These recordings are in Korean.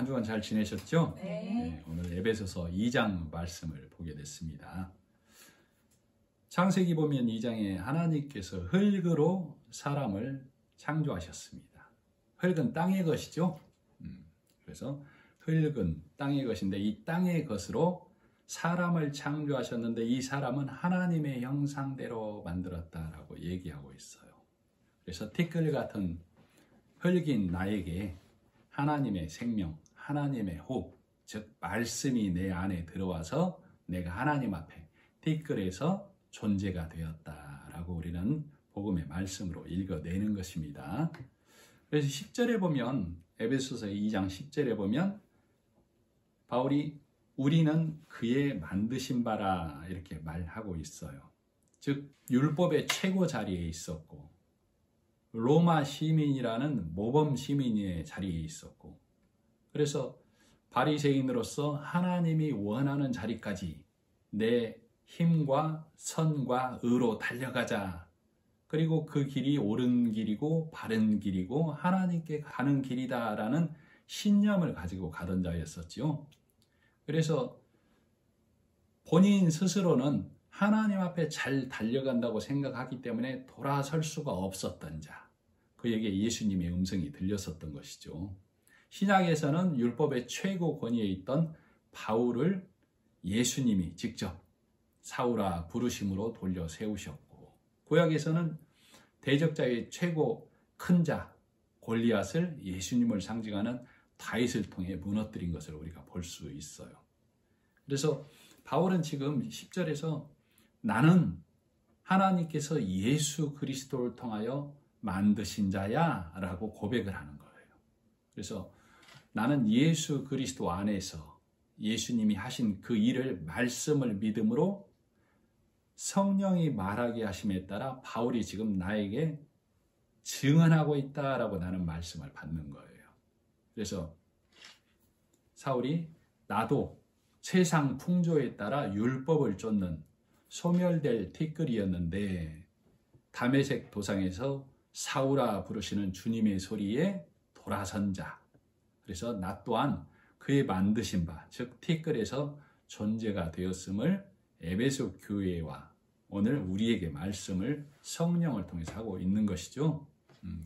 한 주간 잘 지내셨죠? 네. 오늘 에베소서 2장 말씀을 보게 됐습니다. 창세기 보면 2장에 하나님께서 흙으로 사람을 창조하셨습니다. 흙은 땅의 것이죠. 그래서 흙은 땅의 것인데 이 땅의 것으로 사람을 창조하셨는데 이 사람은 하나님의 형상대로 만들었다라고 얘기하고 있어요. 그래서 티끌 같은 흙인 나에게 하나님의 생명, 하나님의 호흡, 즉 말씀이 내 안에 들어와서 내가 하나님 앞에 티끌에서 존재가 되었다라고 우리는 복음의 말씀으로 읽어내는 것입니다. 그래서 10절에 보면 에베소서 2장 10절에 보면 바울이 우리는 그의 만드신 바라 이렇게 말하고 있어요. 즉 율법의 최고 자리에 있었고 로마 시민이라는 모범 시민의 자리에 있었고 그래서 바리새인으로서 하나님이 원하는 자리까지 내 힘과 선과 의로 달려가자. 그리고 그 길이 옳은 길이고 바른 길이고 하나님께 가는 길이다라는 신념을 가지고 가던 자였었지요. 그래서 본인 스스로는 하나님 앞에 잘 달려간다고 생각하기 때문에 돌아설 수가 없었던 자. 그에게 예수님의 음성이 들렸었던 것이죠. 신약에서는 율법의 최고 권위에 있던 바울을 예수님이 직접 사울아 부르심으로 돌려 세우셨고, 구약에서는 대적자의 최고 큰 자 골리앗을 예수님을 상징하는 다윗을 통해 무너뜨린 것을 우리가 볼 수 있어요. 그래서 바울은 지금 10절에서 나는 하나님께서 예수 그리스도를 통하여 만드신 자야 라고 고백을 하는 거예요. 그래서 나는 예수 그리스도 안에서 예수님이 하신 그 일을 말씀을 믿음으로 성령이 말하게 하심에 따라 바울이 지금 나에게 증언하고 있다라고 나는 말씀을 받는 거예요. 그래서 사울이 나도 세상 풍조에 따라 율법을 쫓는 소멸될 티끌이었는데 다메섹 도상에서 사울아 부르시는 주님의 소리에 돌아선 자. 그래서 나 또한 그의 만드신 바, 즉 티끌에서 존재가 되었음을 에베소 교회와 오늘 우리에게 말씀을 성령을 통해서 하고 있는 것이죠.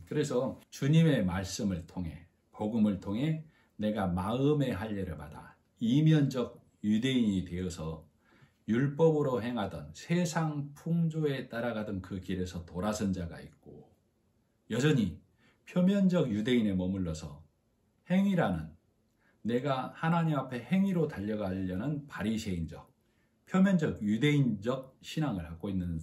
그래서 주님의 말씀을 통해 복음을 통해 내가 마음의 할례를 받아 이면적 유대인이 되어서 율법으로 행하던 세상 풍조에 따라가던 그 길에서 돌아선 자가 있고 여전히 표면적 유대인에 머물러서 행위라는 내가 하나님 앞에 행위로 달려가려는 바리새인적 표면적 유대인적 신앙을 갖고 있는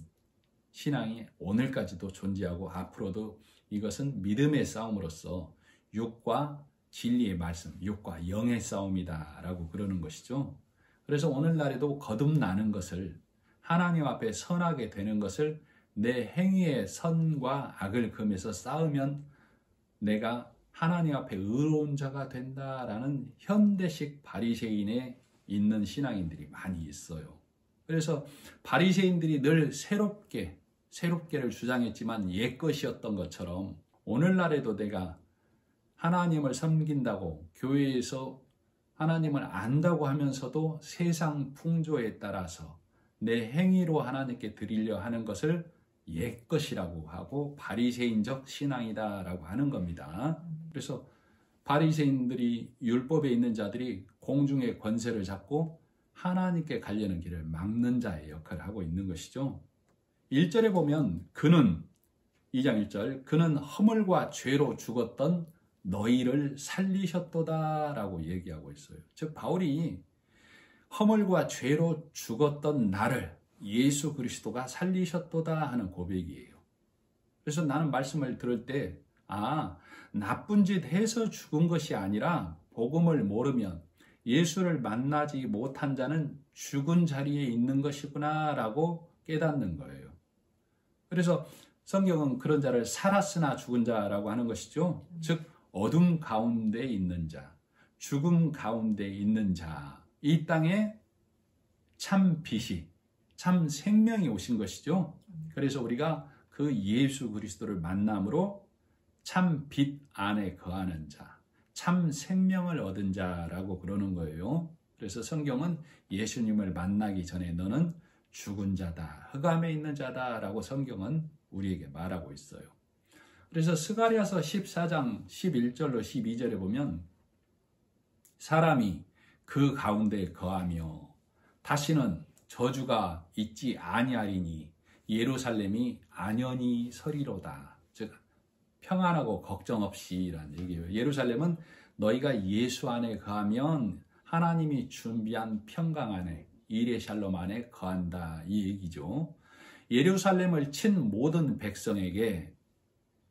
신앙이 오늘까지도 존재하고 앞으로도 이것은 믿음의 싸움으로서 육과 진리의 말씀, 육과 영의 싸움이다 라고 그러는 것이죠. 그래서 오늘날에도 거듭나는 것을 하나님 앞에 선하게 되는 것을 내 행위의 선과 악을 금해서 싸우면 내가 하나님 앞에 의로운 자가 된다라는 현대식 바리새인에 있는 신앙인들이 많이 있어요. 그래서 바리새인들이 늘 새롭게를 주장했지만 옛것이었던 것처럼 오늘날에도 내가 하나님을 섬긴다고 교회에서 하나님을 안다고 하면서도 세상 풍조에 따라서 내 행위로 하나님께 드리려 하는 것을 옛것이라고 하고 바리새인적 신앙이다라고 하는 겁니다. 그래서 바리새인들이 율법에 있는 자들이 공중의 권세를 잡고 하나님께 가려는 길을 막는 자의 역할을 하고 있는 것이죠. 1절에 보면 그는 2장 1절 그는 허물과 죄로 죽었던 너희를 살리셨도다 라고 얘기하고 있어요. 즉 바울이 허물과 죄로 죽었던 나를 예수 그리스도가 살리셨도다 하는 고백이에요. 그래서 나는 말씀을 들을 때 나쁜 짓 해서 죽은 것이 아니라 복음을 모르면 예수를 만나지 못한 자는 죽은 자리에 있는 것이구나 라고 깨닫는 거예요. 그래서 성경은 그런 자를 살았으나 죽은 자라고 하는 것이죠. 즉 어둠 가운데 있는 자, 죽음 가운데 있는 자, 이 땅에 참 빛이, 참 생명이 오신 것이죠. 그래서 우리가 그 예수 그리스도를 만남으로 참 빛 안에 거하는 자, 참 생명을 얻은 자라고 그러는 거예요. 그래서 성경은 예수님을 만나기 전에 너는 죽은 자다, 흑암에 있는 자다라고 성경은 우리에게 말하고 있어요. 그래서 스가랴서 14장 11절로 12절에 보면 사람이 그 가운데 거하며 다시는 저주가 있지 아니하리니 예루살렘이 안연히 서리로다. 즉 평안하고 걱정 없이라는 얘기예요. 예루살렘은 너희가 예수 안에 거하면 하나님이 준비한 평강 안에 이레 샬롬 안에 거한다, 이 얘기죠. 예루살렘을 친 모든 백성에게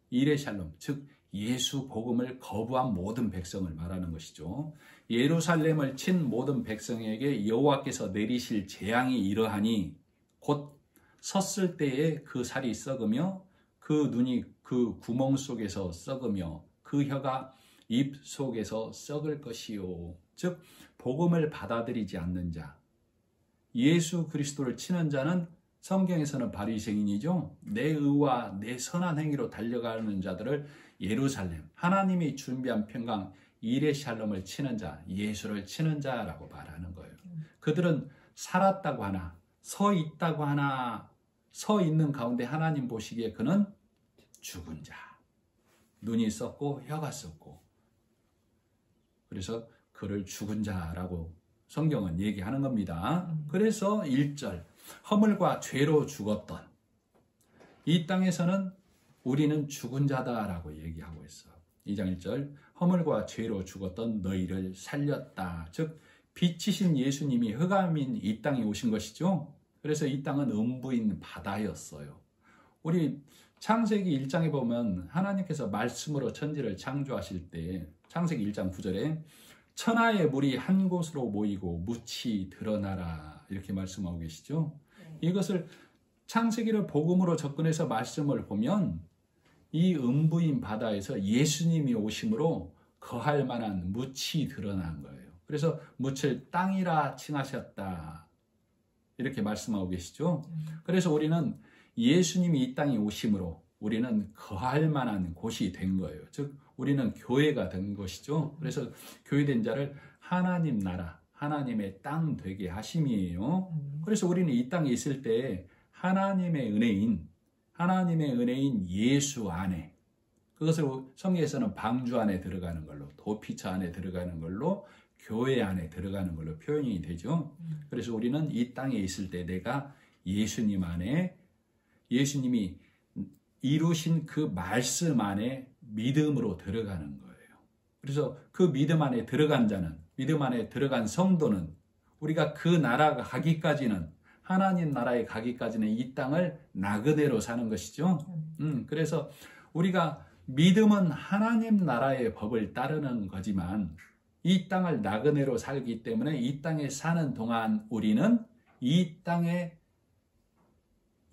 이레 샬롬, 즉 예수 복음을 거부한 모든 백성을 말하는 것이죠. 예루살렘을 친 모든 백성에게 여호와께서 내리실 재앙이 이러하니 곧 섰을 때에 그 살이 썩으며 그 눈이 그 구멍 속에서 썩으며 그 혀가 입 속에서 썩을 것이요. 즉 복음을 받아들이지 않는 자, 예수 그리스도를 치는 자는 성경에서는 바리새인이죠. 내 의와 내 선한 행위로 달려가는 자들을 예루살렘, 하나님이 준비한 평강 이레 샬롬을 치는 자, 예수를 치는 자라고 말하는 거예요. 그들은 살았다고 하나, 서 있다고 하나, 서 있는 가운데 하나님 보시기에 그는 죽은 자, 눈이 썩고 혀가 썩고, 그래서 그를 죽은 자라고 성경은 얘기하는 겁니다. 그래서 1절, 허물과 죄로 죽었던 이 땅에서는 우리는 죽은 자다라고 얘기하고 있어. 2장 1절, 허물과 죄로 죽었던 너희를 살렸다. 즉 빛이신 예수님이 흑암인 이 땅에 오신 것이죠. 그래서 이 땅은 음부인 바다였어요. 우리 창세기 1장에 보면 하나님께서 말씀으로 천지를 창조하실 때 창세기 1장 9절에 천하의 물이 한 곳으로 모이고 묻이 드러나라, 이렇게 말씀하고 계시죠. 이것을 창세기를 복음으로 접근해서 말씀을 보면 이 음부인 바다에서 예수님이 오심으로 거할 만한 묻이 드러난 거예요. 그래서 묻을 땅이라 칭하셨다, 이렇게 말씀하고 계시죠. 그래서 우리는 예수님이 이 땅에 오심으로 우리는 거할 만한 곳이 된 거예요. 즉 우리는 교회가 된 것이죠. 그래서 교회된 자를 하나님 나라, 하나님의 땅 되게 하심이에요. 그래서 우리는 이 땅에 있을 때 하나님의 은혜인 예수 안에, 그것을 성경에서는 방주 안에 들어가는 걸로, 도피처 안에 들어가는 걸로, 교회 안에 들어가는 걸로 표현이 되죠. 그래서 우리는 이 땅에 있을 때 내가 예수님 안에, 예수님이 이루신 그 말씀 안에 믿음으로 들어가는 거예요. 그래서 그 믿음 안에 들어간 자는, 믿음 안에 들어간 성도는 우리가 그 나라가 가기까지는, 하나님 나라에 가기까지는 이 땅을 나그네로 사는 것이죠. 그래서 우리가 믿음은 하나님 나라의 법을 따르는 거지만 이 땅을 나그네로 살기 때문에 이 땅에 사는 동안 우리는 이 땅의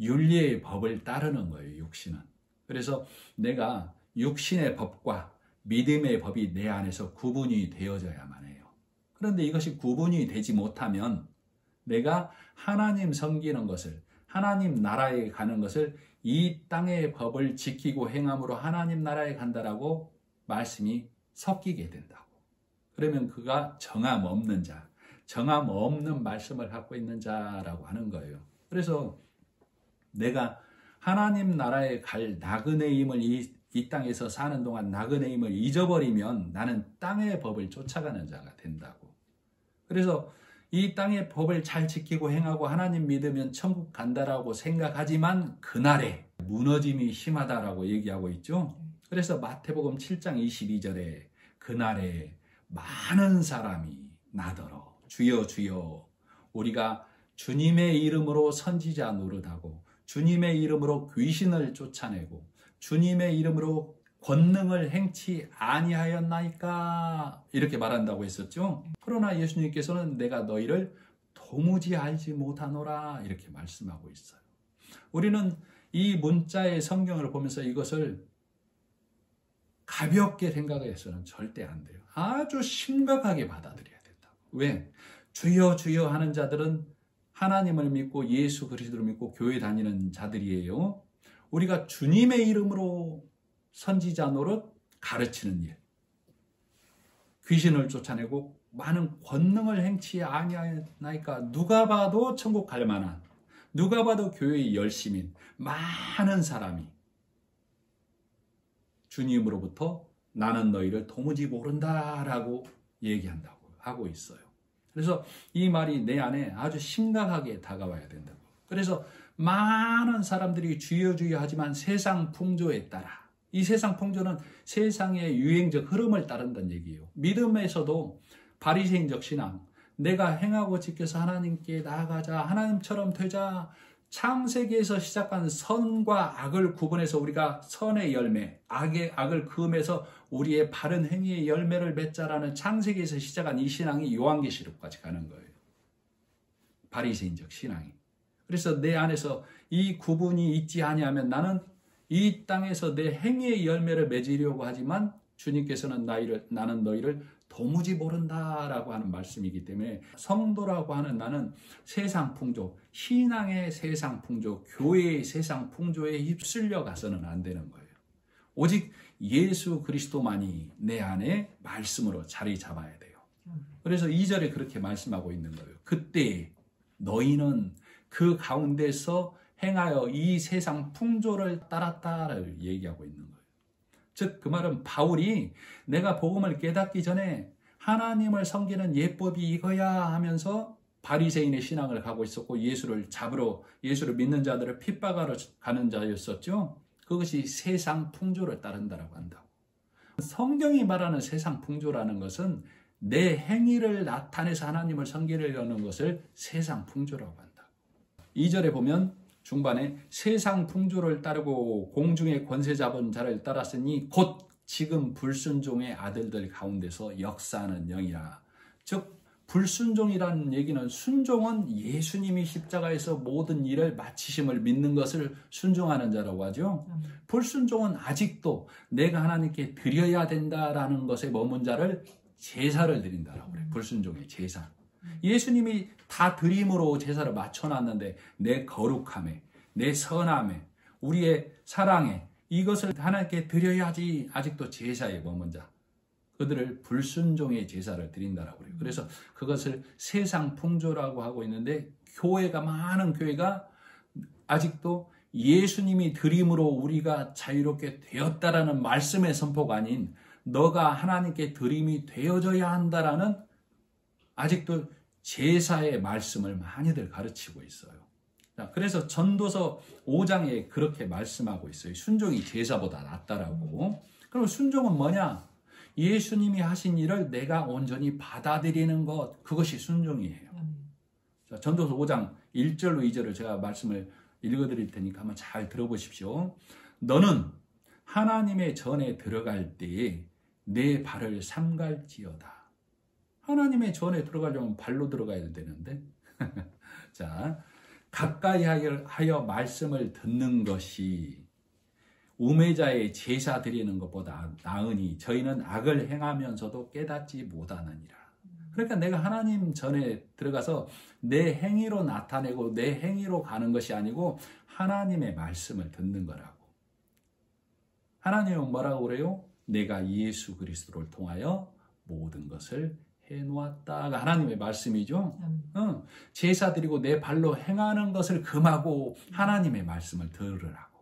윤리의 법을 따르는 거예요, 육신은. 그래서 내가 육신의 법과 믿음의 법이 내 안에서 구분이 되어져야만 해요. 그런데 이것이 구분이 되지 못하면 내가 하나님 섬기는 것을, 하나님 나라에 가는 것을 이 땅의 법을 지키고 행함으로 하나님 나라에 간다라고 말씀이 섞이게 된다고. 그러면 그가 정함 없는 자, 정함 없는 말씀을 갖고 있는 자라고 하는 거예요. 그래서 내가 하나님 나라에 갈 나그네임을 이 땅에서 사는 동안 나그네임을 잊어버리면 나는 땅의 법을 쫓아가는 자가 된다고. 그래서 이 땅의 법을 잘 지키고 행하고 하나님 믿으면 천국 간다라고 생각하지만 그날에 무너짐이 심하다라고 얘기하고 있죠. 그래서 마태복음 7장 22절에 그날에 많은 사람이 나더러 주여 주여 우리가 주님의 이름으로 선지자 노릇하고 주님의 이름으로 귀신을 쫓아내고 주님의 이름으로 권능을 행치 아니하였나이까, 이렇게 말한다고 했었죠. 그러나 예수님께서는 내가 너희를 도무지 알지 못하노라, 이렇게 말씀하고 있어요. 우리는 이 문자의 성경을 보면서 이것을 가볍게 생각해서는 절대 안 돼요. 아주 심각하게 받아들여야 된다고. 왜? 주여 주여 하는 자들은 하나님을 믿고 예수 그리스도를 믿고 교회 다니는 자들이에요. 우리가 주님의 이름으로 선지자 노릇 가르치는 일, 귀신을 쫓아내고 많은 권능을 행치 아니하나이까. 누가 봐도 천국 갈 만한, 누가 봐도 교회의 열심인 많은 사람이 주님으로부터 나는 너희를 도무지 모른다라고 얘기한다고 하고 있어요. 그래서 이 말이 내 안에 아주 심각하게 다가와야 된다고. 그래서 많은 사람들이 주여 주여 하지만 세상 풍조에 따라, 이 세상 풍조는 세상의 유행적 흐름을 따른다는 얘기예요. 믿음에서도 바리새인적 신앙, 내가 행하고 지켜서 하나님께 나아가자, 하나님처럼 되자, 창세기에서 시작한 선과 악을 구분해서 우리가 선의 열매, 악을 그음해서 우리의 바른 행위의 열매를 맺자라는 창세기에서 시작한 이 신앙이 요한계시록까지 가는 거예요. 바리새인적 신앙이. 그래서 내 안에서 이 구분이 있지 아니하면 나는 이 땅에서 내 행위의 열매를 맺으려고 하지만 주님께서는 나는 너희를 도무지 모른다라고 하는 말씀이기 때문에 성도라고 하는 나는 세상 풍조, 신앙의 세상 풍조, 교회의 세상 풍조에 휩쓸려 가서는 안 되는 거예요. 오직 예수 그리스도만이 내 안에 말씀으로 자리 잡아야 돼요. 그래서 2절에 그렇게 말씀하고 있는 거예요. 그때 너희는 그 가운데서 행하여 이 세상 풍조를 따랐다를 얘기하고 있는 거예요. 즉 그 말은 바울이 내가 복음을 깨닫기 전에 하나님을 섬기는 예법이 이거야 하면서 바리새인의 신앙을 가고 있었고 예수를 믿는 자들을 핍박하러 가는 자였었죠. 그것이 세상 풍조를 따른다라고 한다고. 성경이 말하는 세상 풍조라는 것은 내 행위를 나타내서 하나님을 섬기려는 것을 세상 풍조라고 한다. 2절에 보면 중반에 세상 풍조를 따르고 공중의 권세 잡은 자를 따랐으니 곧 지금 불순종의 아들들 가운데서 역사하는 영이라. 즉 불순종이라는 얘기는, 순종은 예수님이 십자가에서 모든 일을 마치심을 믿는 것을 순종하는 자라고 하죠. 불순종은 아직도 내가 하나님께 드려야 된다라는 것에 머문 자를 제사를 드린다라고 그래요. 불순종의 제사. 예수님이 다 드림으로 제사를 맞춰놨는데 내 거룩함에, 내 선함에, 우리의 사랑에 이것을 하나님께 드려야지 아직도 제사에 머문 자, 그들을 불순종의 제사를 드린다라고 그래요. 그래서 그것을 세상 풍조라고 하고 있는데 많은 교회가 아직도 예수님이 드림으로 우리가 자유롭게 되었다라는 말씀의 선포가 아닌 너가 하나님께 드림이 되어져야 한다라는 아직도 제사의 말씀을 많이들 가르치고 있어요. 그래서 전도서 5장에 그렇게 말씀하고 있어요. 순종이 제사보다 낫다라고. 그럼 순종은 뭐냐? 예수님이 하신 일을 내가 온전히 받아들이는 것, 그것이 순종이에요. 자, 전도서 5장 1절로 2절을 제가 말씀을 읽어드릴 테니까 한번 잘 들어보십시오. 너는 하나님의 전에 들어갈 때에 내 발을 삼갈지어다. 하나님의 전에 들어가려면 발로 들어가야 되는데 자, 가까이 하여 말씀을 듣는 것이 우매자의 제사 드리는 것보다 나으니 저희는 악을 행하면서도 깨닫지 못하느니라. 그러니까 내가 하나님 전에 들어가서 내 행위로 나타내고 내 행위로 가는 것이 아니고 하나님의 말씀을 듣는 거라고. 하나님은 뭐라고 그래요? 내가 예수 그리스도를 통하여 모든 것을 해놓았다가 하나님의 말씀이죠. 제사 드리고 내 발로 행하는 것을 금하고 하나님의 말씀을 들으라고.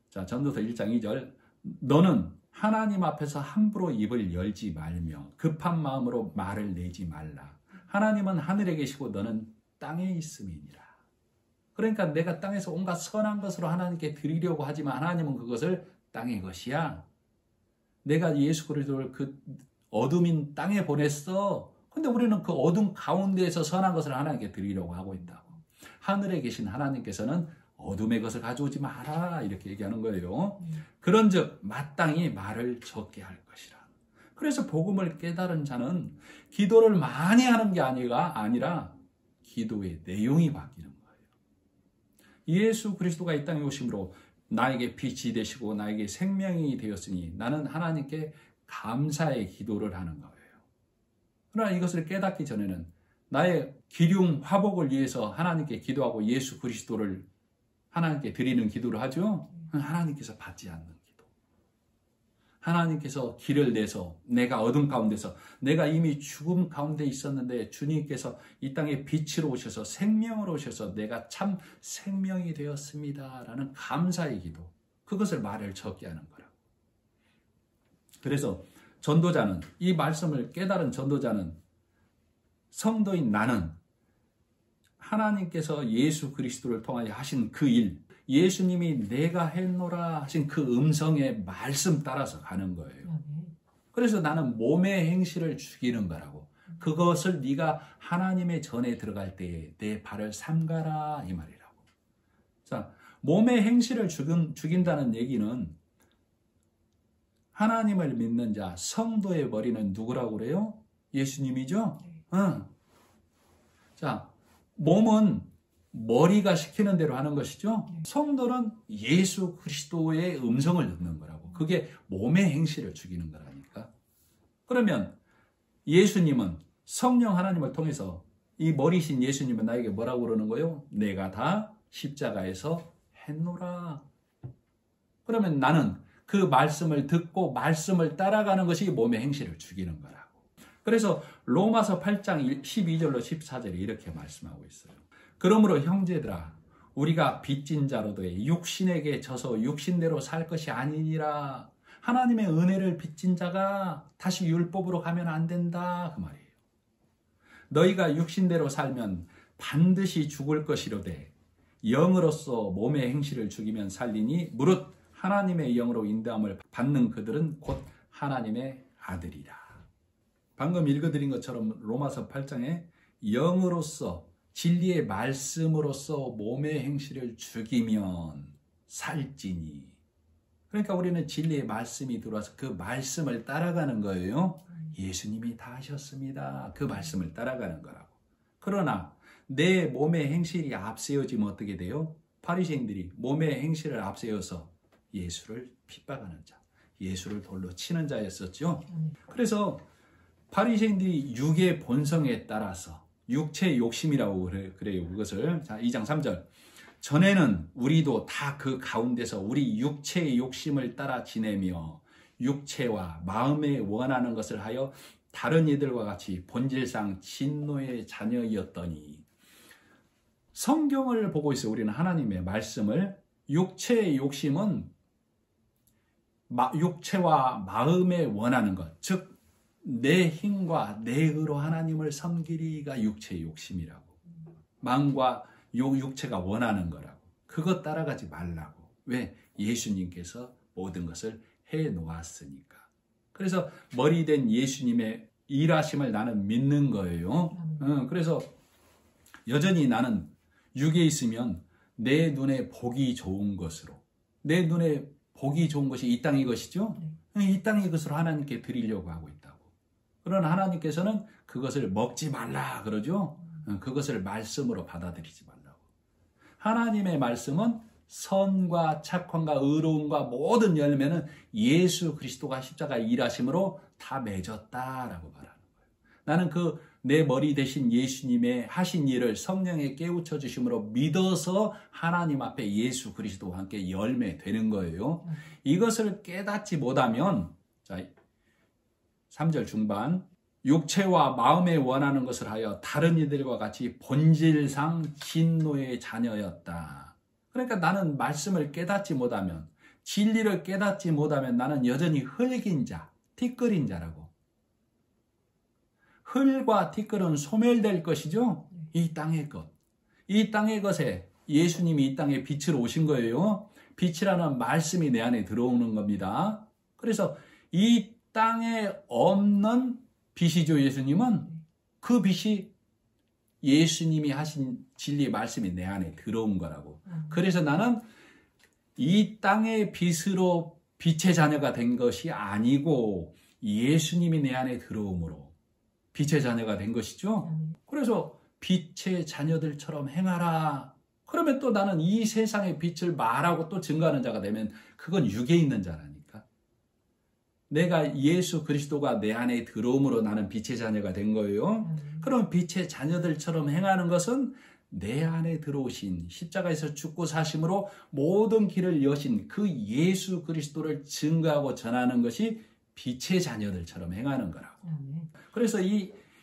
자, 전도서 1장 2절. 너는 하나님 앞에서 함부로 입을 열지 말며 급한 마음으로 말을 내지 말라. 하나님은 하늘에 계시고 너는 땅에 있음이니라. 그러니까 내가 땅에서 온갖 선한 것으로 하나님께 드리려고 하지만 하나님은 그것을 땅의 것이야. 내가 예수 그리스도를 그 어둠인 땅에 보냈어. 근데 우리는 그 어둠 가운데에서 선한 것을 하나님께 드리려고 하고 있다고. 하늘에 계신 하나님께서는 어둠의 것을 가져오지 마라 이렇게 얘기하는 거예요. 그런즉 마땅히 말을 적게 할 것이라. 그래서 복음을 깨달은 자는 기도를 많이 하는 게 아니라 기도의 내용이 바뀌는 거예요. 예수 그리스도가 이 땅에 오심으로 나에게 빛이 되시고 나에게 생명이 되었으니 나는 하나님께 감사의 기도를 하는 거예요. 그러나 이것을 깨닫기 전에는 나의 기륭 화복을 위해서 하나님께 기도하고 예수 그리스도를 하나님께 드리는 기도를 하죠. 하나님께서 받지 않는 기도. 하나님께서 길을 내서 내가 어둠 가운데서 내가 이미 죽음 가운데 있었는데 주님께서 이 땅에 빛으로 오셔서 생명으로 오셔서 내가 참 생명이 되었습니다 라는 감사의 기도, 그것을 말을 적게 하는 거라고. 그래서 전도자는, 이 말씀을 깨달은 전도자는, 성도인 나는 하나님께서 예수 그리스도를 통하여 하신 그 일, 예수님이 내가 했노라 하신 그 음성의 말씀 따라서 가는 거예요. 그래서 나는 몸의 행실을 죽이는 거라고. 그것을 네가 하나님의 전에 들어갈 때에 내 발을 삼가라 이 말이라고. 자, 몸의 행실을 죽인다는 얘기는 하나님을 믿는 자, 성도의 머리는 누구라고 그래요? 예수님이죠? 응. 자, 몸은 머리가 시키는 대로 하는 것이죠. 성도는 예수 그리스도의 음성을 듣는 거라고. 그게 몸의 행실을 죽이는 거라니까. 그러면 예수님은, 성령 하나님을 통해서 이 머리신 예수님은 나에게 뭐라고 그러는 거예요? 내가 다 십자가에서 했노라. 그러면 나는 그 말씀을 듣고 말씀을 따라가는 것이 몸의 행실을 죽이는 거라고. 그래서 로마서 8장 12절로 14절에 이렇게 말씀하고 있어요. 그러므로 형제들아, 우리가 빚진 자로되 육신에게 져서 육신대로 살 것이 아니니라. 하나님의 은혜를 빚진 자가 다시 율법으로 가면 안 된다 그 말이에요. 너희가 육신대로 살면 반드시 죽을 것이로되 영으로서 몸의 행실을 죽이면 살리니 무릇 하나님의 영으로 인도함을 받는 그들은 곧 하나님의 아들이라. 방금 읽어드린 것처럼 로마서 8장에 영으로서, 진리의 말씀으로서 몸의 행실을 죽이면 살지니. 그러니까 우리는 진리의 말씀이 들어와서 그 말씀을 따라가는 거예요. 예수님이 다 하셨습니다. 그 말씀을 따라가는 거라고. 그러나 내 몸의 행실이 앞세워지면 어떻게 돼요? 바리새인들이 몸의 행실을 앞세워서 예수를 핍박하는 자, 예수를 돌로 치는 자였었죠. 그래서 바리새인들이 육의 본성에 따라서, 육체의 욕심이라고 그래요. 그것을. 자, 2장 3절. 전에는 우리도 다 그 가운데서 우리 육체의 욕심을 따라 지내며 육체와 마음에 원하는 것을 하여 다른 이들과 같이 본질상 진노의 자녀이었더니. 성경을 보고 있어요. 우리는 하나님의 말씀을. 육체의 욕심은 육체와 마음에 원하는 것, 즉 내 힘과 내 의로 하나님을 섬기리가 육체의 욕심이라고. 마음과 육체가 원하는 거라고. 그것 따라가지 말라고. 왜? 예수님께서 모든 것을 해놓았으니까. 그래서 머리된 예수님의 일하심을 나는 믿는 거예요. 그래서 여전히 나는 육에 있으면 내 눈에 보기 좋은 것으로, 내 눈에 보기 좋은 것이 이 땅의 것이죠. 이 땅의 것으로 하나님께 드리려고 하고 있다고. 그러나 하나님께서는 그것을 먹지 말라 그러죠. 그것을 말씀으로 받아들이지 말라고. 하나님의 말씀은 선과 착함과 의로움과 모든 열매는 예수 그리스도가 십자가 일하심으로 다 맺었다라고 말하는 거예요. 나는 그 내 머리 대신 예수님의 하신 일을 성령에 깨우쳐 주심으로 믿어서 하나님 앞에 예수 그리스도와 함께 열매 되는 거예요. 이것을 깨닫지 못하면, 자, 3절 중반, 육체와 마음에 원하는 것을 하여 다른 이들과 같이 본질상 진노의 자녀였다. 그러니까 나는 말씀을 깨닫지 못하면, 진리를 깨닫지 못하면 나는 여전히 흙인 자, 티끌인 자라고. 흙과 티끌은 소멸될 것이죠. 이 땅의 것. 이 땅의 것에 예수님이 이 땅에 빛으로 오신 거예요. 빛이라는 말씀이 내 안에 들어오는 겁니다. 그래서 이 땅에 없는 빛이죠. 예수님은. 그 빛이 예수님이 하신 진리의 말씀이 내 안에 들어온 거라고. 그래서 나는 이 땅의 빛으로 빛의 자녀가 된 것이 아니고 예수님이 내 안에 들어옴으로 빛의 자녀가 된 것이죠. 그래서 빛의 자녀들처럼 행하라. 그러면 또 나는 이 세상의 빛을 말하고 또 증거하는 자가 되면 그건 육에 있는 자라니까. 내가 예수 그리스도가 내 안에 들어옴으로 나는 빛의 자녀가 된 거예요. 그럼 빛의 자녀들처럼 행하는 것은 내 안에 들어오신 십자가에서 죽고 사심으로 모든 길을 여신 그 예수 그리스도를 증거하고 전하는 것이 빛의 자녀들처럼 행하는 거라고. 그래서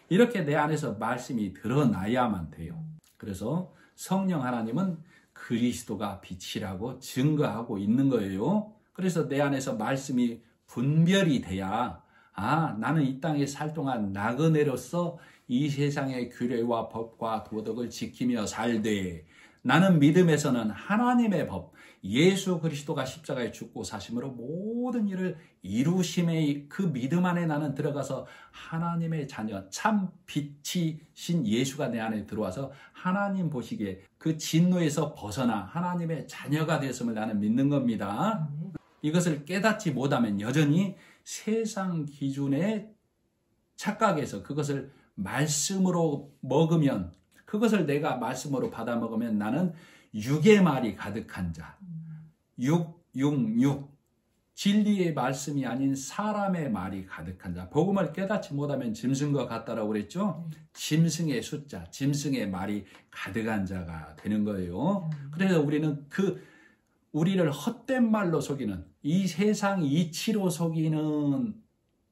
이렇게 내 안에서 말씀이 드러나야만 돼요. 그래서 성령 하나님은 그리스도가 빛이라고 증거하고 있는 거예요. 그래서 내 안에서 말씀이 분별이 돼야 나는 이 땅에 살 동안 나그네로서 이 세상의 규례와 법과 도덕을 지키며 살되 나는 믿음에서는 하나님의 법, 예수 그리스도가 십자가에 죽고 사심으로 모든 일을 이루심의 그 믿음 안에 나는 들어가서 하나님의 자녀, 참 빛이신 예수가 내 안에 들어와서 하나님 보시기에 그 진노에서 벗어나 하나님의 자녀가 되었음을 나는 믿는 겁니다. 이것을 깨닫지 못하면 여전히 세상 기준의 착각에서 그것을 말씀으로 먹으면, 그것을 내가 말씀으로 받아 먹으면 나는 육의 말이 가득한 자, 육, 진리의 말씀이 아닌 사람의 말이 가득한 자. 복음을 깨닫지 못하면 짐승과 같다라고 그랬죠. 짐승의 숫자, 짐승의 말이 가득한 자가 되는 거예요. 그래서 우리는 우리를 헛된 말로 속이는, 이 세상 이치로 속이는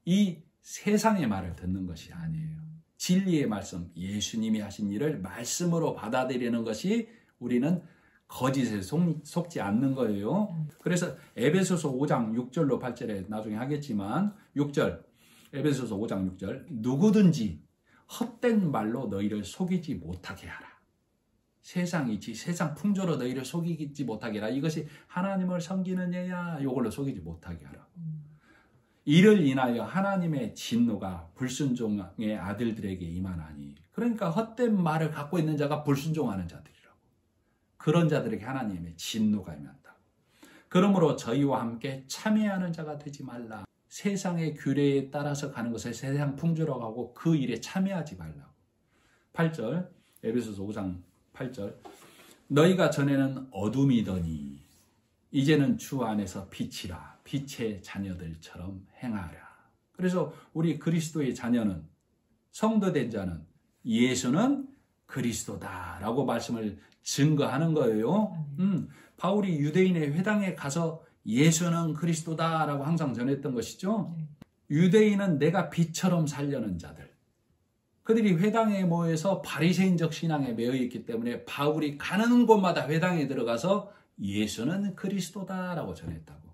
이 세상의 말을 듣는 것이 아니에요. 진리의 말씀, 예수님이 하신 일을 말씀으로 받아들이는 것이 우리는 거짓에 속지 않는 거예요. 그래서 에베소서 5장 6절로 8절에 나중에 하겠지만 6절, 에베소서 5장 6절, 누구든지 헛된 말로 너희를 속이지 못하게 하라. 세상 이치, 세상 풍조로 너희를 속이지 못하게 하라. 이것이 하나님을 섬기는 예야. 이걸로 속이지 못하게 하라. 이를 인하여 하나님의 진노가 불순종의 아들들에게 임하나니. 그러니까 헛된 말을 갖고 있는 자가 불순종하는 자들이라고. 그런 자들에게 하나님의 진노가 임한다. 그러므로 저희와 함께 참여하는 자가 되지 말라. 세상의 규례에 따라서 가는 것을 세상 풍조라고 하고 그 일에 참여하지 말라고. 8절, 에베소서 5장 8절. 너희가 전에는 어둠이더니 이제는 주 안에서 빛이라. 빛의 자녀들처럼 행하라. 그래서 우리 그리스도의 자녀는, 성도된 자는 예수는 그리스도다라고 말씀을 증거하는 거예요. 바울이 유대인의 회당에 가서 예수는 그리스도다라고 항상 전했던 것이죠. 유대인은 내가 빛처럼 살려는 자들. 그들이 회당에 모여서 바리새인적 신앙에 매여 있기 때문에 바울이 가는 곳마다 회당에 들어가서 예수는 그리스도다라고 전했다고.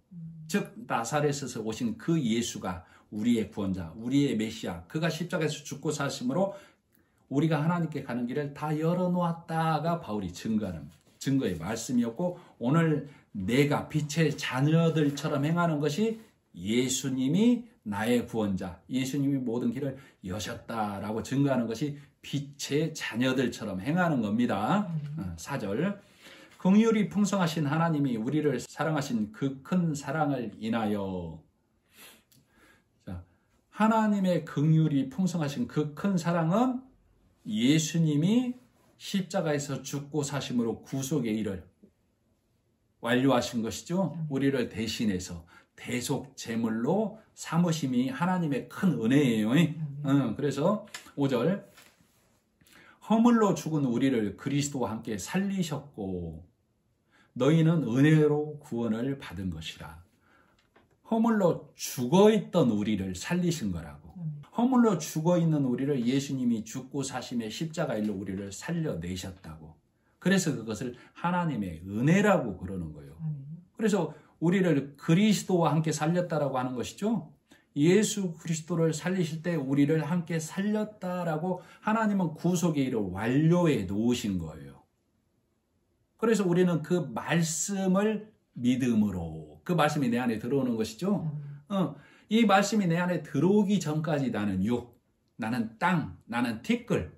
즉 나사렛에서 오신 그 예수가 우리의 구원자, 우리의 메시아, 그가 십자가에서 죽고 사심으로 우리가 하나님께 가는 길을 다 열어놓았다가 바울이 증거하는 증거의 말씀이었고, 오늘 내가 빛의 자녀들처럼 행하는 것이 예수님이 나의 구원자, 예수님이 모든 길을 여셨다라고 증거하는 것이 빛의 자녀들처럼 행하는 겁니다. 4절. 긍휼이 풍성하신 하나님이 우리를 사랑하신 그 큰 사랑을 인하여, 하나님의 긍휼이 풍성하신 그 큰 사랑은 예수님이 십자가에서 죽고 사심으로 구속의 일을 완료하신 것이죠. 우리를 대신해서 대속 제물로 삼으심이 하나님의 큰 은혜예요. 그래서 5절. 허물로 죽은 우리를 그리스도와 함께 살리셨고 너희는 은혜로 구원을 받은 것이라. 허물로 죽어있던 우리를 살리신 거라고. 허물로 죽어있는 우리를 예수님이 죽고 사심의 십자가 일로 우리를 살려내셨다고. 그래서 그것을 하나님의 은혜라고 그러는 거예요. 그래서 우리를 그리스도와 함께 살렸다라고 하는 것이죠. 예수 그리스도를 살리실 때 우리를 함께 살렸다라고 하나님은 구속의 일을 완료해 놓으신 거예요. 그래서 우리는 그 말씀을 믿음으로, 그 말씀이 내 안에 들어오는 것이죠. 이 말씀이 내 안에 들어오기 전까지 나는 육, 나는 땅, 나는 티끌.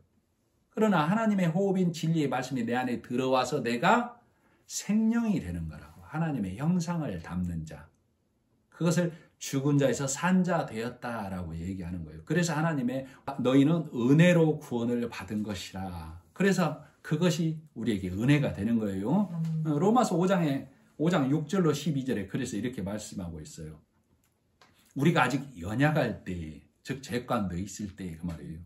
그러나 하나님의 호흡인 진리의 말씀이 내 안에 들어와서 내가 생명이 되는 거라고. 하나님의 형상을 담는 자. 그것을 죽은 자에서 산 자 되었다라고 얘기하는 거예요. 그래서 하나님의 너희는 은혜로 구원을 받은 것이라. 그래서 그것이 우리에게 은혜가 되는 거예요. 로마서 5장 6절로 12절에 그래서 이렇게 말씀하고 있어요. 우리가 아직 연약할 때, 즉 죄관도 있을 때 그 말이에요.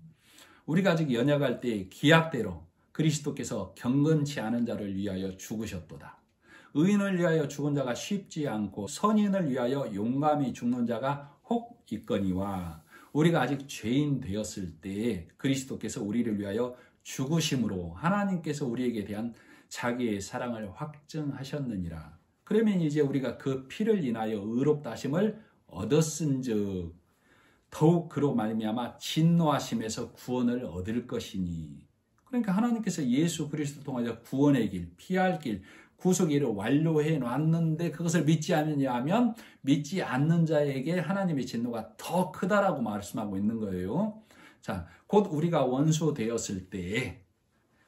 우리가 아직 연약할 때 기약대로 그리스도께서 경건치 않은 자를 위하여 죽으셨도다. 의인을 위하여 죽은 자가 쉽지 않고 선인을 위하여 용감히 죽는 자가 혹 있거니와 우리가 아직 죄인 되었을 때에 그리스도께서 우리를 위하여 죽으심으로 하나님께서 우리에게 대한 자기의 사랑을 확증하셨느니라. 그러면 이제 우리가 그 피를 인하여 의롭다 하심을 얻었은즉 더욱 그로 말미암아 진노하심에서 구원을 얻을 것이니. 그러니까 하나님께서 예수 그리스도 통하여 구원의 길, 피할 길, 구속의 일을 완료해 놨는데 그것을 믿지 않느냐 하면 믿지 않는 자에게 하나님의 진노가 더 크다라고 말씀하고 있는 거예요. 자, 곧 우리가 원수 되었을 때에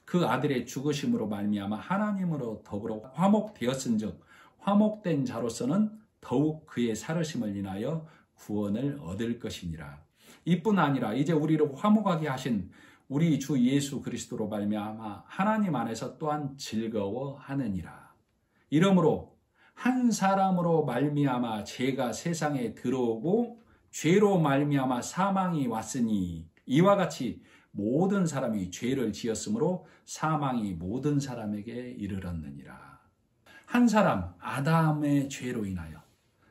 그 아들의 죽으심으로 말미암아 하나님으로 더불어 화목되었은즉 화목된 자로서는 더욱 그의 살으심을 인하여 구원을 얻을 것이니라. 이뿐 아니라 이제 우리를 화목하게 하신 우리 주 예수 그리스도로 말미암아 하나님 안에서 또한 즐거워하느니라. 이러므로 한 사람으로 말미암아 죄가 세상에 들어오고 죄로 말미암아 사망이 왔으니 이와 같이 모든 사람이 죄를 지었으므로 사망이 모든 사람에게 이르렀느니라. 한 사람 아담의 죄로 인하여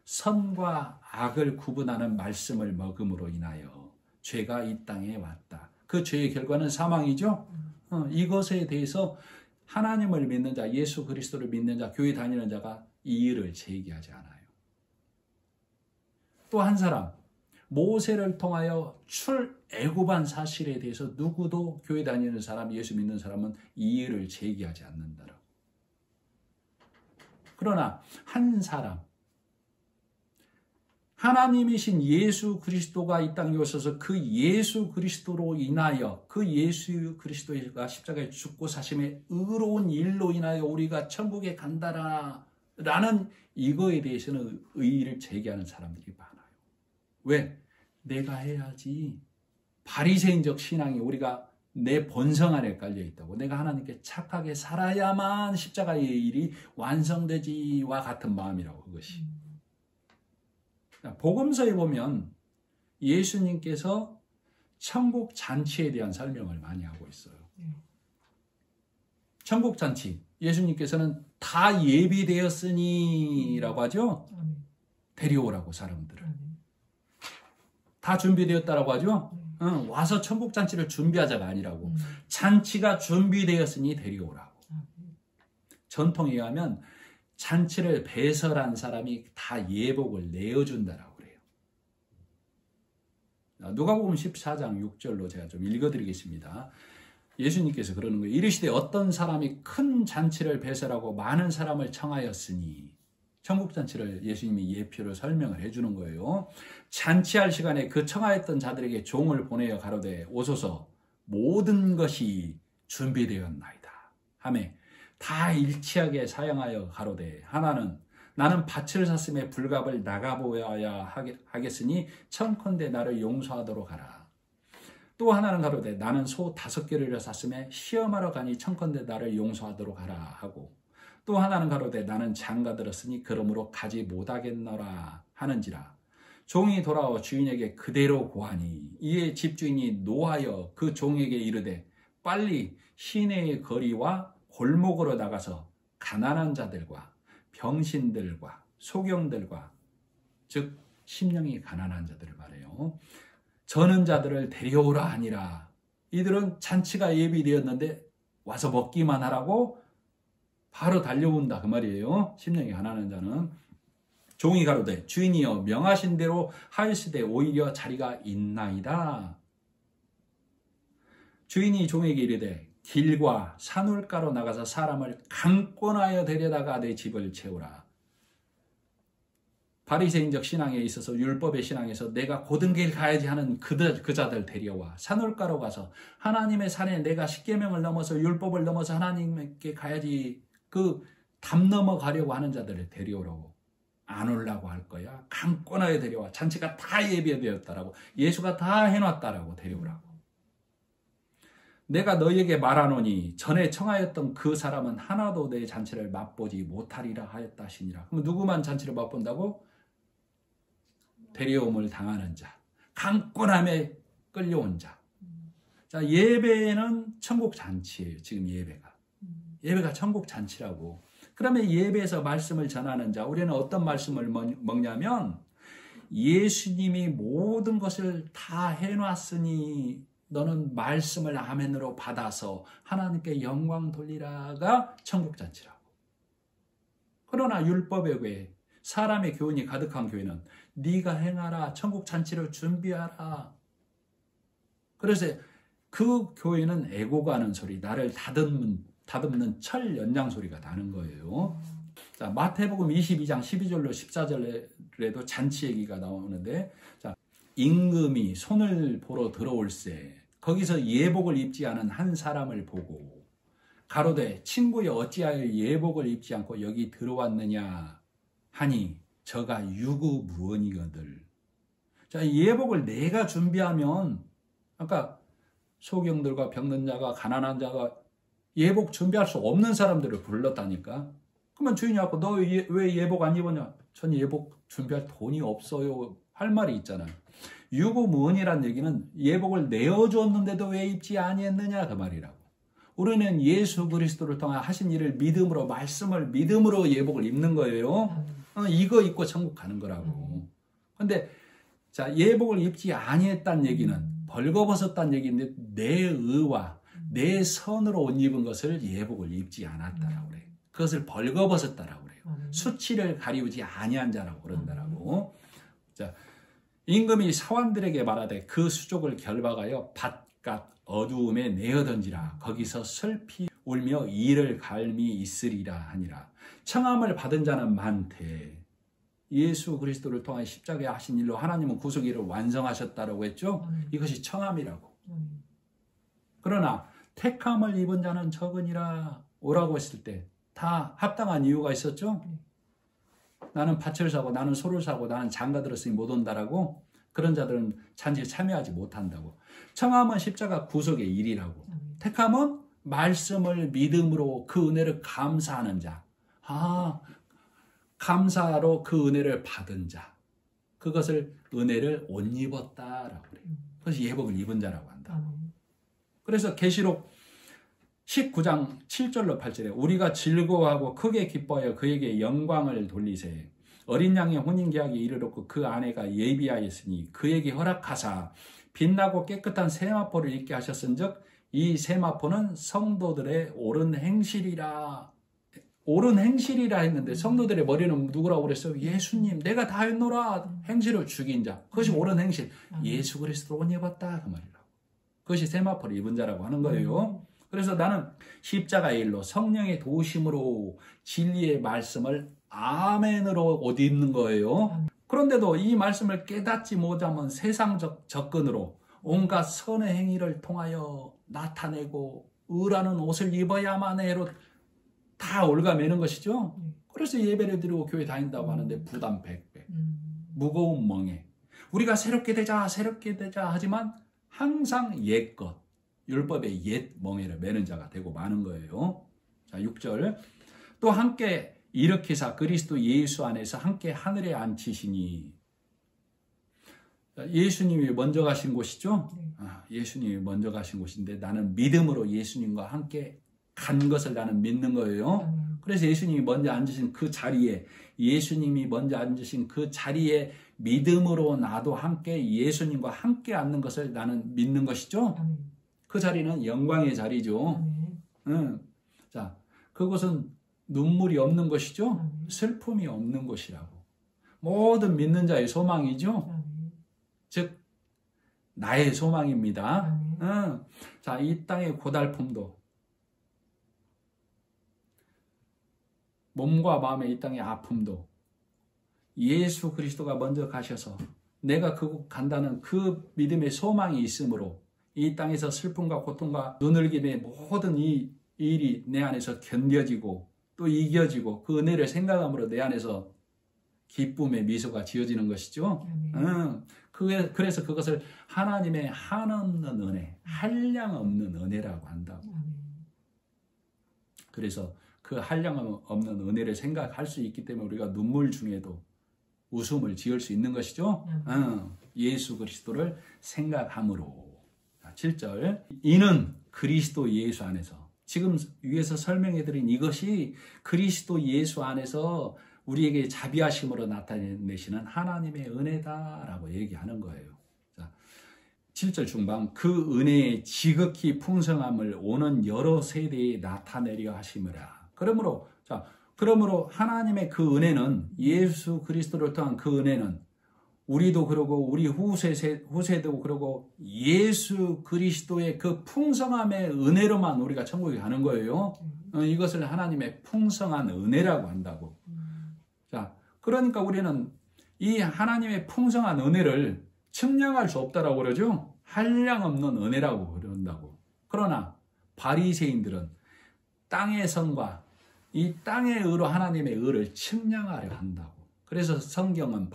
선과 악을 구분하는 말씀을 먹음으로 인하여 죄가 이 땅에 왔다. 그 죄의 결과는 사망이죠. 이것에 대해서 하나님을 믿는 자, 예수 그리스도를 믿는 자, 교회 다니는 자가 이의를 제기하지 않아요. 또 한 사람, 모세를 통하여 출애굽한 사실에 대해서 누구도 교회 다니는 사람, 예수 믿는 사람은 이의를 제기하지 않는다라고. 그러나 한 사람, 하나님이신 예수 그리스도가 이 땅에 오셔서 그 예수 그리스도로 인하여 그 예수 그리스도가 십자가에 죽고 사심의 의로운 일로 인하여 우리가 천국에 간다라는 이거에 대해서는 의의를 제기하는 사람들이 많아요. 왜? 내가 해야지. 바리새인적 신앙이 우리가 내 본성 안에 깔려 있다고. 내가 하나님께 착하게 살아야만 십자가의 일이 완성되지와 같은 마음이라고 그것이. 복음서에 보면 예수님께서 천국 잔치에 대한 설명을 많이 하고 있어요. 천국 잔치, 예수님께서는 다 예비되었으니 라고 하죠. 데려오라고 사람들을. 다 준비되었다라고 하죠. 와서 천국 잔치를 준비하자가 아니라고. 잔치가 준비되었으니 데려오라고. 전통에 의하면 잔치를 배설한 사람이 다 예복을 내어준다라고 그래요. 누가복음 14장 6절로 제가 좀 읽어드리겠습니다. 예수님께서 그러는 거예요. 이르시되 어떤 사람이 큰 잔치를 배설하고 많은 사람을 청하였으니, 천국 잔치를 예수님이 예표로 설명을 해주는 거예요. 잔치할 시간에 그 청하였던 자들에게 종을 보내어 가로되 오소서 모든 것이 준비되었나이다 하매 다 일치하게 사양하여 가로되 하나는 나는 밭을 샀음에 불갑을 나가보아야 하겠으니 청컨대 나를 용서하도록 하라. 또 하나는 가로되 나는 소 5개를 샀음에 시험하러 가니 청컨대 나를 용서하도록 하라 하고 또 하나는 가로되 나는 장가 들었으니 그러므로 가지 못하겠노라 하는지라. 종이 돌아와 주인에게 그대로 고하니 이에 집주인이 노하여 그 종에게 이르되 빨리 시내의 거리와 골목으로 나가서 가난한 자들과 병신들과 소경들과 즉 심령이 가난한 자들을 말해요. 저는 자들을 데려오라 하니라. 이들은 잔치가 예비되었는데 와서 먹기만 하라고 바로 달려온다 그 말이에요. 심령이 가난한 자는. 종이 가로되 주인이여 명하신 대로 하였으되 오히려 자리가 있나이다. 주인이 종에게 이르되 길과 산울가로 나가서 사람을 강권하여 데려다가 내 집을 채우라. 바리새인적 신앙에 있어서 율법의 신앙에서 내가 고든 길 가야지 하는 그 자들 데려와 산울가로 가서 하나님의 산에 내가 십계명을 넘어서 율법을 넘어서 하나님께 가야지 그 담 넘어가려고 하는 자들을 데려오라고. 안 오려고 할 거야. 강권하여 데려와. 잔치가 다 예비되었다라고. 예수가 다 해놨다라고 데려오라고. 내가 너희에게 말하노니 전에 청하였던 그 사람은 하나도 내 잔치를 맛보지 못하리라 하였다 하시니라. 그럼 누구만 잔치를 맛본다고? 데려옴을 당하는 자, 강권함에 끌려온 자, 자, 예배는 천국 잔치예요. 지금 예배가. 예배가 천국 잔치라고. 그러면 예배에서 말씀을 전하는 자, 우리는 어떤 말씀을 먹냐면 예수님이 모든 것을 다 해놨으니 너는 말씀을 아멘으로 받아서 하나님께 영광 돌리라가 천국 잔치라고. 그러나 율법의 교회, 사람의 교훈이 가득한 교회는 네가 행하라, 천국 잔치를 준비하라. 그래서 그 교회는 애고가 하는 소리, 나를 다듬는 철 연장 소리가 나는 거예요. 자, 마태복음 22장 12절로 14절에도 잔치 얘기가 나오는데, 자, 임금이 손을 보러 들어올세 거기서 예복을 입지 않은 한 사람을 보고 가로되 친구여 어찌하여 예복을 입지 않고 여기 들어왔느냐 하니 저가 유구무원이거늘. 자, 예복을 내가 준비하면 아까 소경들과 병든 자가 가난한 자가 예복 준비할 수 없는 사람들을 불렀다니까. 그러면 주인이 와서 너 왜 예복 안 입었냐? 전 예복 준비할 돈이 없어요 할 말이 있잖아요. 유구무원이란 얘기는 예복을 내어줬는데도 왜 입지 아니했느냐 그 말이라고. 우리는 예수 그리스도를 통해 하신 일을 믿음으로, 말씀을 믿음으로 예복을 입는 거예요. 이거 입고 천국 가는 거라고. 근데 자, 예복을 입지 아니했다는 얘기는 벌거벗었다는 얘기인데 내 의와 내 선으로 옷 입은 것을 예복을 입지 않았다라고 그래요. 그것을 벌거벗었다라고 그래요. 수치를 가리우지 아니한 자라고 그런다라고. 자, 임금이 사환들에게 말하되 그 수족을 결박하여 밭갓 어두움에 내어던지라. 거기서 슬피 울며 이를 갈미 있으리라 하니라. 청함을 받은 자는 많되 예수 그리스도를 통해 십자가에 하신 일로 하나님은 구속 일을 완성하셨다라고 했죠. 이것이 청함이라고. 그러나 택함을 입은 자는 적으니라. 오라고 했을 때 다 합당한 이유가 있었죠. 나는 밭을 사고 나는 소를 사고 나는 장가 들었으니 못 온다라고. 그런 자들은 잔치에 참여하지 못한다고. 청함은 십자가 구속의 일이라고. 택함은 말씀을 믿음으로 그 은혜를 감사하는 자. 감사로 그 은혜를 받은 자. 그것을 은혜를 옷 입었다라고 그래요. 그래서 예복을 입은 자라고 한다. 그래서 계시록 19장 7절로 8절에 우리가 즐거워하고 크게 기뻐하여 그에게 영광을 돌리세. 어린 양의 혼인계약이 이르렀고 그 아내가 예비하였으니 그에게 허락하사 빛나고 깨끗한 세마포를 입게 하셨은즉 이 세마포는 성도들의 옳은 행실이라. 옳은 행실이라 했는데 성도들의 머리는 누구라고 그랬어요? 예수님, 내가 다 했노라. 행실을 죽인 자. 그것이 옳은 행실. 예수 그리스도로 옷 입었다 그 말이라고. 그것이 세마포를 입은 자라고 하는 거예요. 그래서 나는 십자가의 일로 성령의 도우심으로 진리의 말씀을 아멘으로 옷 입는 거예요. 그런데도 이 말씀을 깨닫지 못하면 세상적 접근으로 온갖 선의 행위를 통하여 나타내고 의라는 옷을 입어야만 해로 다 올가매는 것이죠. 그래서 예배를 드리고 교회 다닌다고 하는데 부담 100배, 무거운 멍에. 우리가 새롭게 되자 하지만 항상 옛것, 율법의 옛 멍에를 매는 자가 되고 마는 거예요. 자, 6절. 또 함께 일으키사 그리스도 예수 안에서 함께 하늘에 앉히시니. 예수님이 먼저 가신 곳이죠. 예수님이 먼저 가신 곳인데 나는 믿음으로 예수님과 함께 간 것을 나는 믿는 거예요. 그래서 예수님이 먼저 앉으신 그 자리에, 예수님이 먼저 앉으신 그 자리에 믿음으로 나도 함께 예수님과 함께 앉는 것을 나는 믿는 것이죠. 그 자리는 영광의 자리죠. 자, 그곳은 눈물이 없는 것이죠. 슬픔이 없는 곳이라고. 모든 믿는 자의 소망이죠. 즉 나의 소망입니다. 자, 이 땅의 고달픔도, 몸과 마음의 이 땅의 아픔도 예수 그리스도가 먼저 가셔서 내가 그곳 간다는 그 믿음의 소망이 있으므로 이 땅에서 슬픔과 고통과 눈을김의 모든 이 일이 내 안에서 견뎌지고 또 이겨지고 그 은혜를 생각함으로 내 안에서 기쁨의 미소가 지어지는 것이죠. 그래서 그것을 하나님의 한없는 은혜, 한량 없는 은혜라고 한다고. 그래서 그 한량 없는 은혜를 생각할 수 있기 때문에 우리가 눈물 중에도 웃음을 지을 수 있는 것이죠. 예수 그리스도를 생각함으로. 7절. 이는 그리스도 예수 안에서. 지금 위에서 설명해드린 이것이 그리스도 예수 안에서 우리에게 자비하심으로 나타내시는 하나님의 은혜다라고 얘기하는 거예요. 자, 7절 중반. 그 은혜의 지극히 풍성함을 오는 여러 세대에 나타내려 하심이라. 그러므로 하나님의 그 은혜는, 예수 그리스도를 통한 그 은혜는 우리도 그러고 우리 후세도 그러고 예수 그리스도의 그 풍성함의 은혜로만 우리가 천국에 가는 거예요. 이것을 하나님의 풍성한 은혜라고 한다고. 자, 그러니까 우리는 이 하나님의 풍성한 은혜를 측량할 수 없다라고 그러죠. 한량없는 은혜라고 그런다고. 그러나 바리새인들은 땅의 선과 이 땅의 의로 하나님의 의를 측량하려 한다고. 그래서 성경은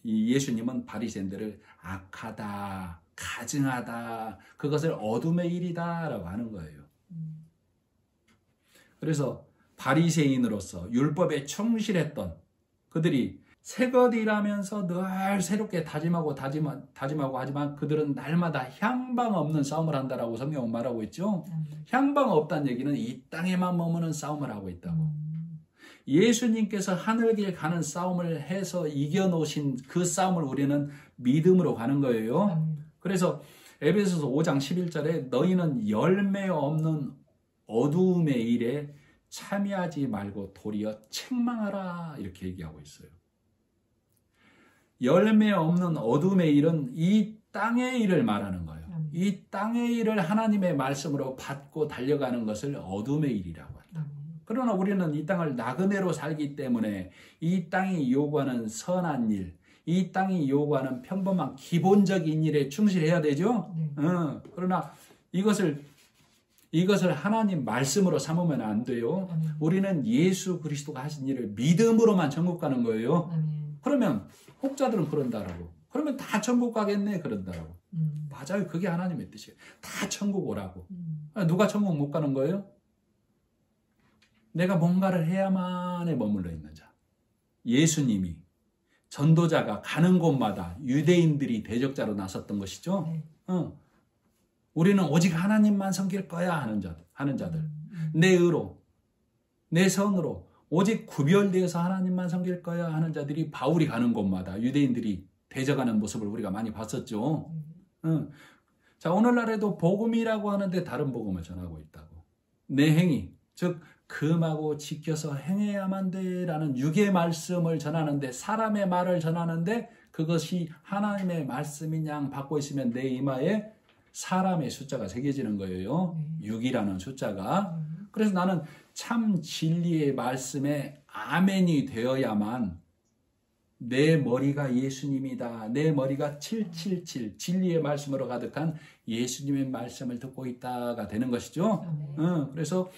예수님은 바리새인들을 악하다, 가증하다, 그것을 어둠의 일이다 라고 하는 거예요. 그래서 바리새인으로서 율법에 충실했던 그들이 새것이라면서 늘 새롭게 다짐하고 하지만 그들은 날마다 향방 없는 싸움을 한다라고 성경은 말하고 있죠. 향방 없다는 얘기는 이 땅에만 머무는 싸움을 하고 있다고. 예수님께서 하늘길 가는 싸움을 해서 이겨놓으신 그 싸움을 우리는 믿음으로 가는 거예요. 그래서 에베소서 5장 11절에 너희는 열매 없는 어두움의 일에 참여하지 말고 도리어 책망하라 이렇게 얘기하고 있어요. 열매 없는 어둠의 일은 이 땅의 일을 말하는 거예요. 이 땅의 일을 하나님의 말씀으로 받고 달려가는 것을 어둠의 일이라고 한다. 그러나 우리는 이 땅을 나그네로 살기 때문에 이 땅이 요구하는 선한 일, 이 땅이 요구하는 평범한 기본적인 일에 충실해야 되죠. 그러나 이것을 하나님 말씀으로 삼으면 안 돼요. 우리는 예수 그리스도가 하신 일을 믿음으로만 천국 가는 거예요. 그러면 혹자들은 그런다라고. 그러면 다 천국 가겠네 그런다라고. 맞아요. 그게 하나님의 뜻이에요. 다 천국 오라고. 누가 천국 못 가는 거예요? 내가 뭔가를 해야만에 머물러 있는 자. 예수님이 전도자가 가는 곳마다 유대인들이 대적자로 나섰던 것이죠. 우리는 오직 하나님만 섬길 거야 하는 자들. 내 의로, 내 성으로 오직 구별되어서 하나님만 섬길 거야 하는 자들이 바울이 가는 곳마다 유대인들이 대적하는 모습을 우리가 많이 봤었죠. 자, 오늘날에도 복음이라고 하는데 다른 복음을 전하고 있다고. 내 행위, 즉 금하고 지켜서 행해야만 돼라는 육의 말씀을 전하는데, 사람의 말을 전하는데 그것이 하나님의 말씀인 양 받고 있으면 내 이마에 사람의 숫자가 새겨지는 거예요. 6이라는 숫자가. 그래서 나는 참 진리의 말씀에 아멘이 되어야만 내 머리가 예수님이다. 내 머리가 777 진리의 말씀으로 가득한 예수님의 말씀을 듣고 있다가 되는 것이죠. 그래서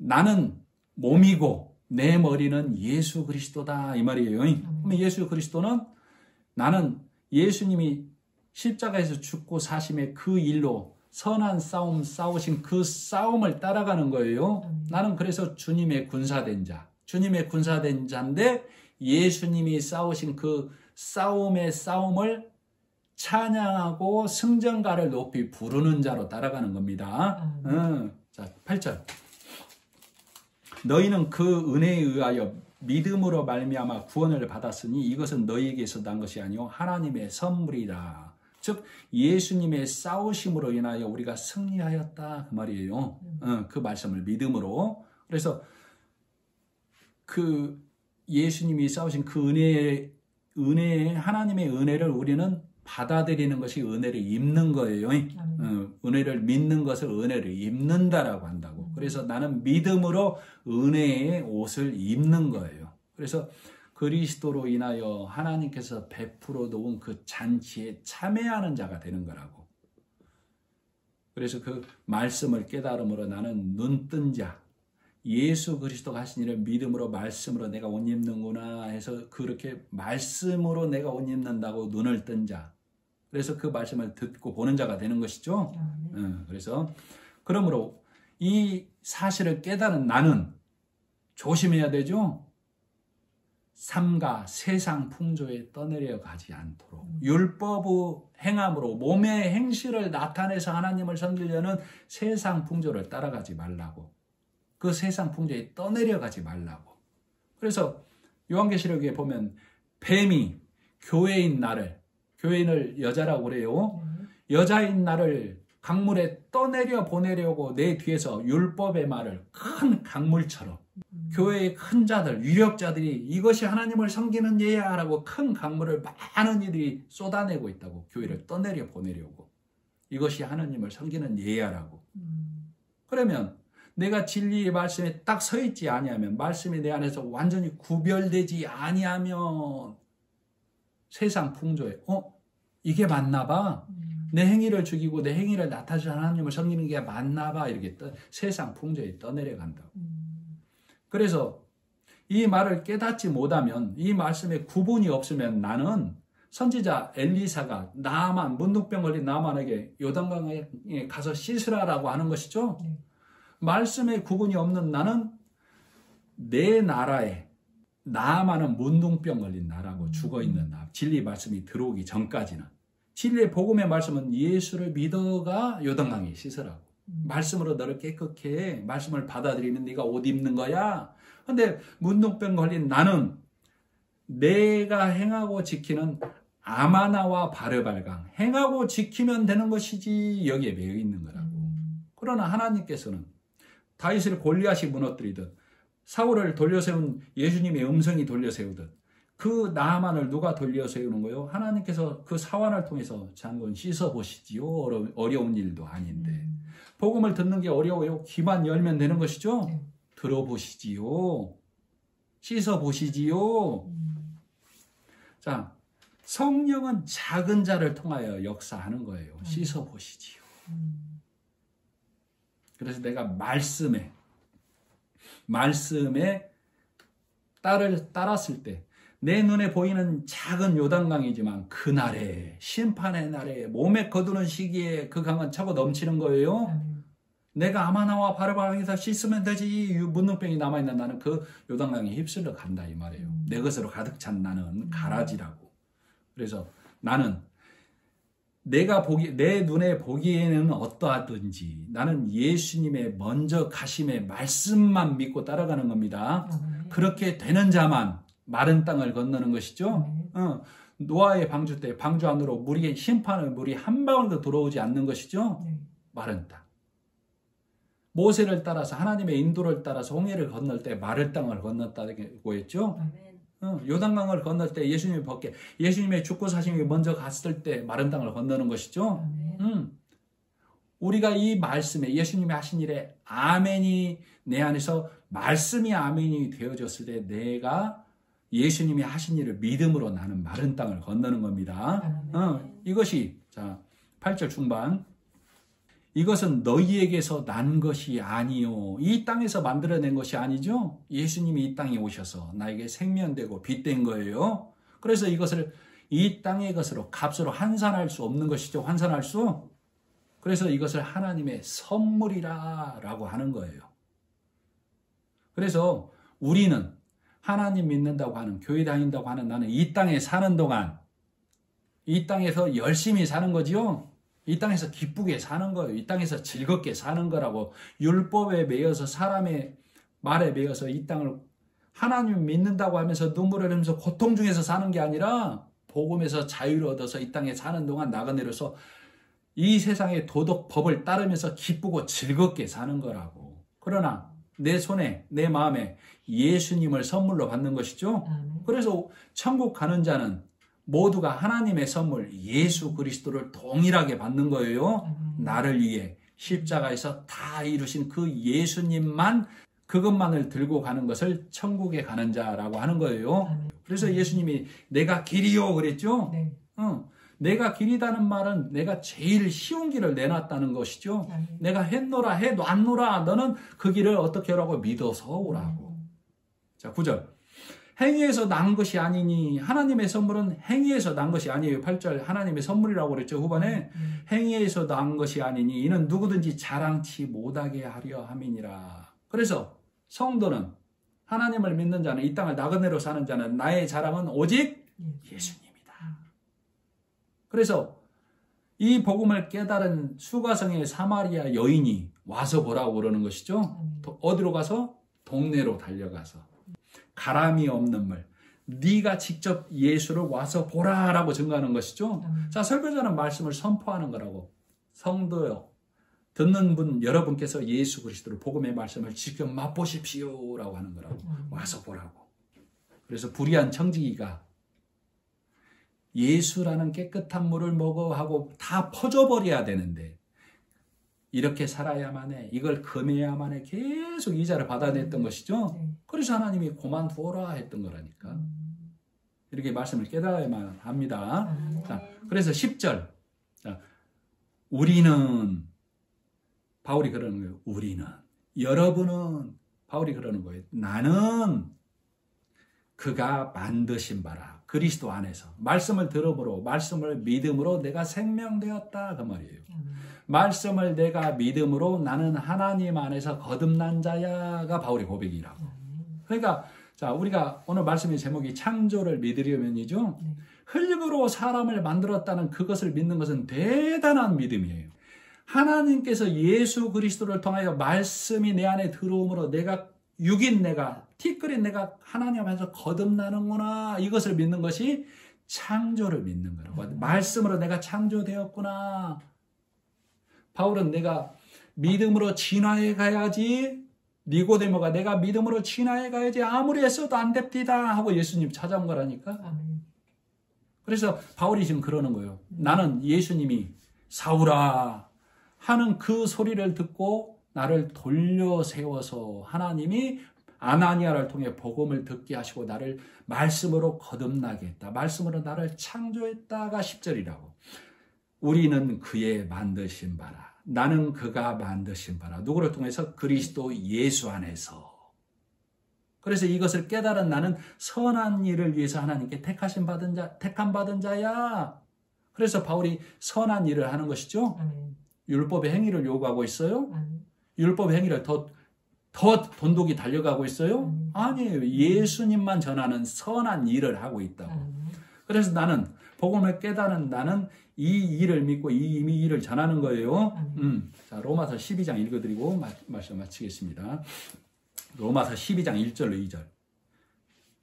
나는 몸이고 내 머리는 예수 그리스도다 이 말이에요. 그러면 예수 그리스도는 나는 예수님이 십자가에서 죽고 사심의 그 일로 선한 싸움 싸우신 그 싸움을 따라가는 거예요. 나는 그래서 주님의 군사된 자, 주님의 군사된 자인데 예수님이 싸우신 그 싸움의 싸움을 찬양하고 승전가를 높이 부르는 자로 따라가는 겁니다. 자, 8절. 너희는 그 은혜에 의하여 믿음으로 말미암아 구원을 받았으니 이것은 너희에게서 난 것이 아니요 하나님의 선물이라. 즉 예수님의 싸우심으로 인하여 우리가 승리하였다 그 말이에요. 그 말씀을 믿음으로. 그래서 그 예수님이 싸우신 그 은혜의 하나님의 은혜를 우리는 받아들이는 것이 은혜를 입는 거예요. 은혜를 믿는 것을 은혜를 입는다라고 한다고. 그래서 나는 믿음으로 은혜의 옷을 입는 거예요. 그래서 그리스도로 인하여 하나님께서 베풀어 놓은 그 잔치에 참여하는 자가 되는 거라고. 그래서 그 말씀을 깨달음으로 나는 눈뜬 자, 예수 그리스도가 하신 일을 믿음으로 말씀으로 내가 옷 입는구나 해서 그렇게 말씀으로 내가 옷 입는다고 눈을 뜬 자. 그래서 그 말씀을 듣고 보는 자가 되는 것이죠. 그래서 그러므로 이 사실을 깨달은 나는 조심해야 되죠. 삼가 세상 풍조에 떠내려 가지 않도록 율법의 행함으로 몸의 행실을 나타내서 하나님을 섬기려는 세상 풍조를 따라가지 말라고. 그 세상 풍조에 떠내려 가지 말라고. 그래서 요한계시록에 보면 뱀이 교회인 나를, 교회인을 여자라고 그래요. 여자인 나를 강물에 떠내려 보내려고 내 뒤에서 율법의 말을 큰 강물처럼 교회의 큰 자들, 유력자들이 이것이 하나님을 섬기는 예야라고 큰 강물을 많은 이들이 쏟아내고 있다고. 교회를 떠내려 보내려고. 이것이 하나님을 섬기는 예야라고. 그러면 내가 진리의 말씀에 딱 서 있지 아니하면, 말씀이 내 안에서 완전히 구별되지 아니하면 세상 풍조에 이게 맞나 봐. 내 행위를 죽이고 내 행위를 나타내서 하나님을 섬기는 게 맞나 봐. 이렇게 세상 풍조에 떠내려 간다고. 그래서 이 말을 깨닫지 못하면, 이 말씀에 구분이 없으면 나는 선지자 엘리사가 나만, 문둥병 걸린 나만에게 요단강에 가서 씻으라라고 하는 것이죠. 말씀에 구분이 없는 나는 내 나라에, 나만은 문둥병 걸린 나라고 죽어있는 나, 진리 말씀이 들어오기 전까지는. 진리의 복음의 말씀은 예수를 믿어가 요단강에 씻으라고. 말씀으로 너를 깨끗게 해. 말씀을 받아들이면 네가 옷 입는 거야. 근데 문둥병 걸린 나는 내가 행하고 지키는 아마나와 바르발강, 행하고 지키면 되는 것이지 여기에 매여 있는 거라고. 그러나 하나님께서는 다윗을 골리앗이 무너뜨리듯, 사울을 돌려세운 예수님의 음성이 돌려세우듯, 그 나만을 누가 돌려세우는 거예요? 하나님께서 그 사환을 통해서 장군 씻어보시지요. 어려운 일도 아닌데. 복음을 듣는 게 어려워요? 귀만 열면 되는 것이죠? 들어보시지요. 씻어보시지요. 자, 성령은 작은 자를 통하여 역사하는 거예요. 씻어보시지요. 그래서 내가 말씀에 따랐을 때 내 눈에 보이는 작은 요단강이지만 그날에, 심판의 날에, 몸에 거두는 시기에 그 강은 차고 넘치는 거예요. 내가 아마나와 바르발강에서 씻으면 되지. 문둥병이 남아있는 나는 그 요단강에 휩쓸려 간다 이 말이에요. 내 것으로 가득 찬 나는 가라지라고. 그래서 나는 내 눈에 보기에는 어떠하든지 나는 예수님의 먼저 가심의 말씀만 믿고 따라가는 겁니다. 그렇게 되는 자만 마른 땅을 건너는 것이죠. 노아의 방주 때 방주 안으로 심판의 물이 한 방울도 들어오지 않는 것이죠. 마른 땅. 모세를 따라서, 하나님의 인도를 따라서 홍해를 건널 때 마른 땅을 건넜다고 했죠. 요단강을 건널 때 예수님의 죽고 사심이 먼저 갔을 때 마른 땅을 건너는 것이죠. 우리가 이 말씀에, 예수님이 하신 일에 아멘이 내 안에서 말씀이 아멘이 되어졌을 때 내가 예수님이 하신 일을 믿음으로 나는 마른 땅을 건너는 겁니다. 이것이, 자, 8절 중반. 이것은 너희에게서 난 것이 아니요. 이 땅에서 만들어낸 것이 아니죠. 예수님이 이 땅에 오셔서 나에게 생명되고 빛된 거예요. 그래서 이것을 이 땅의 것으로, 값으로 환산할 수 없는 것이죠. 환산할 수. 그래서 이것을 하나님의 선물이라 라고 하는 거예요. 그래서 우리는 하나님 믿는다고 하는, 교회 다닌다고 하는 나는 이 땅에 사는 동안 이 땅에서 열심히 사는 거지요. 이 땅에서 기쁘게 사는 거예요. 이 땅에서 즐겁게 사는 거라고. 율법에 매여서, 사람의 말에 매여서 이 땅을 하나님 믿는다고 하면서 눈물을 흘리면서 고통 중에서 사는 게 아니라 복음에서 자유를 얻어서 이 땅에 사는 동안 나그네로서 이 세상의 도덕 법을 따르면서 기쁘고 즐겁게 사는 거라고. 그러나 내 손에, 내 마음에 예수님을 선물로 받는 것이죠. 그래서 천국 가는 자는 모두가 하나님의 선물, 예수 그리스도를 동일하게 받는 거예요. 나를 위해 십자가에서 다 이루신 그 예수님만, 그것만을 들고 가는 것을 천국에 가는 자라고 하는 거예요. 그래서 예수님이 내가 길이요 그랬죠. 내가 길이다는 말은 내가 제일 쉬운 길을 내놨다는 것이죠. 내가 했노라, 해놨노라. 너는 그 길을 어떻게 하라고? 믿어서 오라고. 자, 9절. 행위에서 난 것이 아니니, 하나님의 선물은 행위에서 난 것이 아니에요. 8절 하나님의 선물이라고 그랬죠. 후반에 행위에서 난 것이 아니니 이는 누구든지 자랑치 못하게 하려 함이니라. 그래서 성도는 하나님을 믿는 자는, 이 땅을 나그네로 사는 자는 나의 자랑은 오직 예수님이다. 그래서 이 복음을 깨달은 수가성의 사마리아 여인이 와서 보라고 그러는 것이죠. 어디로 가서? 동네로 달려가서 가람이 없는 물, 네가 직접 예수를 와서 보라라고 증거하는 것이죠. 자, 설교자는 말씀을 선포하는 거라고. 성도요, 듣는 분 여러분께서 예수 그리스도를, 복음의 말씀을 직접 맛보십시오라고 하는 거라고. 와서 보라고. 그래서 불의한 청지기가 예수라는 깨끗한 물을 먹어 하고 다 퍼져버려야 되는데, 이렇게 살아야만 해, 이걸 금해야만 해, 계속 이자를 받아냈던 것이죠. 그래서 하나님이 그만두어라 했던 거라니까. 이렇게 말씀을 깨달아야만 합니다. 자, 그래서 10절. 자, 우리는, 바울이 그러는 거예요. 우리는, 여러분은, 바울이 그러는 거예요. 나는 그가 만드신 바라, 그리스도 안에서 말씀을 들음으로, 말씀을 믿음으로 내가 생명되었다, 그 말이에요. 말씀을 내가 믿음으로 나는 하나님 안에서 거듭난 자야가 바울의 고백이라고. 그러니까 자, 우리가 오늘 말씀의 제목이 창조를 믿으려면이죠. 흙으로 사람을 만들었다는 그것을 믿는 것은 대단한 믿음이에요. 하나님께서 예수 그리스도를 통하여 말씀이 내 안에 들어오므로 내가, 육인 내가, 티끌인 내가 하나님 앞에서 거듭나는구나, 이것을 믿는 것이 창조를 믿는 거라고. 말씀으로 내가 창조되었구나. 바울은 내가 믿음으로 진화해 가야지, 니고데모가 내가 믿음으로 진화해 가야지 아무리 애써도 안 됩디다 하고 예수님 찾아온 거라니까. 그래서 바울이 지금 그러는 거예요. 나는 예수님이 사울아 하는 그 소리를 듣고 나를 돌려 세워서 하나님이 아나니아를 통해 복음을 듣게 하시고 나를 말씀으로 거듭나게 했다. 말씀으로 나를 창조했다가 10절이라고. 우리는 그의 만드신 바라. 나는 그가 만드신 바라. 누구를 통해서? 그리스도 예수 안에서. 그래서 이것을 깨달은 나는 선한 일을 위해서 하나님께 택함 받은 자야. 그래서 바울이 선한 일을 하는 것이죠. 율법의 행위를 요구하고 있어요? 율법의 행위를 더 돈독이 달려가고 있어요? 아니에요. 예수님만 전하는 선한 일을 하고 있다고. 그래서 나는, 복음을 깨달은 나는 이 일을 믿고 이 일을 전하는 거예요. 자, 로마서 12장 읽어드리고 말씀 마치겠습니다. 로마서 12장 1절로 2절.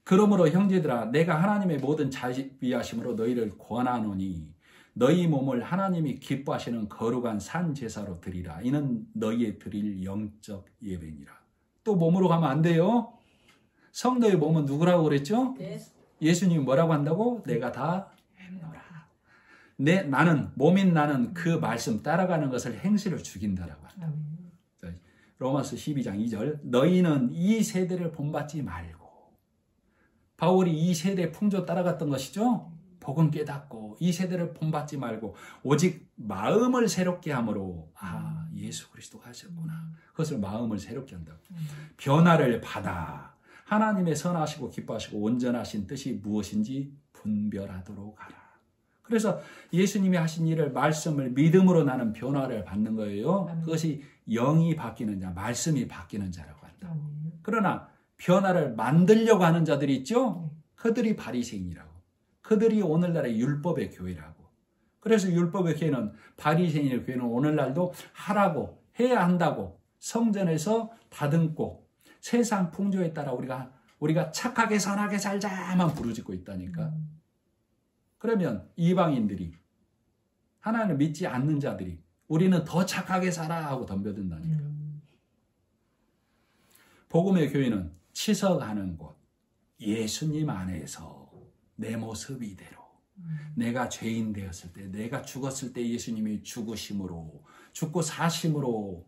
그러므로 형제들아, 내가 하나님의 모든 자비하심으로 너희를 권하노니 너희 몸을 하나님이 기뻐하시는 거룩한 산 제사로 드리라. 이는 너희의 드릴 영적 예배니라. 또 몸으로 가면 안 돼요. 성도의 몸은 누구라고 그랬죠? 예수님이 뭐라고 한다고? 내가 다 행노라. 나는, 몸인 나는 그 말씀 따라가는 것을 행실을 죽인다라고 한다. 로마서 12장 2절. 너희는 이 세대를 본받지 말고. 바울이 이 세대 풍조 따라갔던 것이죠. 복음 깨닫고 이 세대를 본받지 말고 오직 마음을 새롭게 함으로, 아, 예수 그리스도가 하셨구나. 그것을 마음을 새롭게 한다고. 변화를 받아 하나님의 선하시고 기뻐하시고 온전하신 뜻이 무엇인지 분별하도록 하라. 그래서 예수님이 하신 일을, 말씀을 믿음으로 나는 변화를 받는 거예요. 그것이 영이 바뀌는 자, 말씀이 바뀌는 자라고 한다. 그러나 변화를 만들려고 하는 자들이 있죠. 그들이 바리새인이라고. 그들이 오늘날의 율법의 교회라고. 그래서 율법의 교회는, 바리새인의 교회는 오늘날도 하라고, 해야 한다고 성전에서 다듬고 세상 풍조에 따라 우리가 착하게 선하게 살자만 부르짖고 있다니까. 그러면 이방인들이, 하나님을 믿지 않는 자들이 우리는 더 착하게 살아 하고 덤벼든다니까. 복음의 교회는 치석하는 곳, 예수님 안에서 내 모습 이대로, 내가 죄인 되었을 때, 내가 죽었을 때 예수님이 죽으심으로, 죽고 사심으로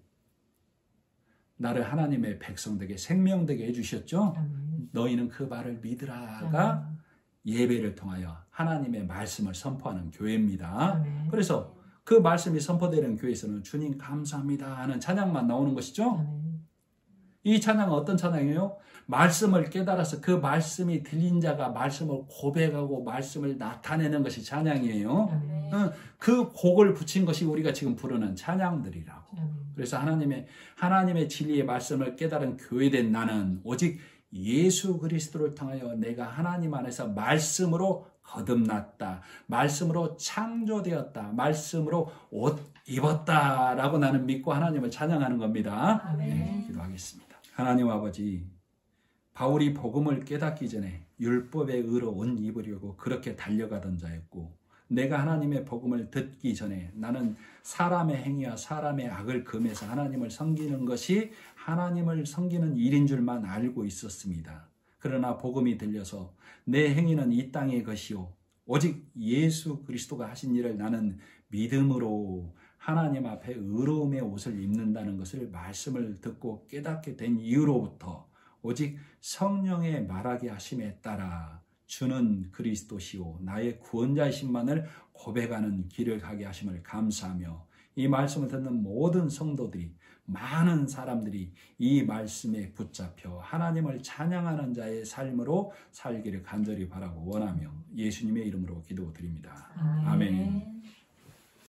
나를 하나님의 백성되게, 생명되게 해주셨죠. 너희는 그 말을 믿으라가 예배를 통하여 하나님의 말씀을 선포하는 교회입니다. 그래서 그 말씀이 선포되는 교회에서는 주님 감사합니다 하는 찬양만 나오는 것이죠. 이 찬양은 어떤 찬양이에요? 말씀을 깨달아서 그 말씀이 들린 자가 말씀을 고백하고 말씀을 나타내는 것이 찬양이에요. 그 곡을 붙인 것이 우리가 지금 부르는 찬양들이라고. 그래서 하나님의 진리의 말씀을 깨달은 교회된 나는 오직 예수 그리스도를 통하여 내가 하나님 안에서 말씀으로 거듭났다, 말씀으로 창조되었다, 말씀으로 옷 입었다라고 나는 믿고 하나님을 찬양하는 겁니다. 네, 기도하겠습니다. 하나님 아버지, 바울이 복음을 깨닫기 전에 율법의 의로 옷 입으려고 그렇게 달려가던 자였고, 내가 하나님의 복음을 듣기 전에 나는 사람의 행위와 사람의 악을 금해서 하나님을 섬기는 것이 하나님을 섬기는 일인 줄만 알고 있었습니다. 그러나 복음이 들려서 내 행위는 이 땅의 것이요 오직 예수 그리스도가 하신 일을 나는 믿음으로 하나님 앞에 의로움의 옷을 입는다는 것을 말씀을 듣고 깨닫게 된 이후로부터 오직 성령의 말하게 하심에 따라 주는 그리스도시요 나의 구원자이심만을 고백하는 길을 가게 하심을 감사하며, 이 말씀을 듣는 모든 성도들이, 많은 사람들이 이 말씀에 붙잡혀 하나님을 찬양하는 자의 삶으로 살기를 간절히 바라고 원하며 예수님의 이름으로 기도드립니다. 아멘.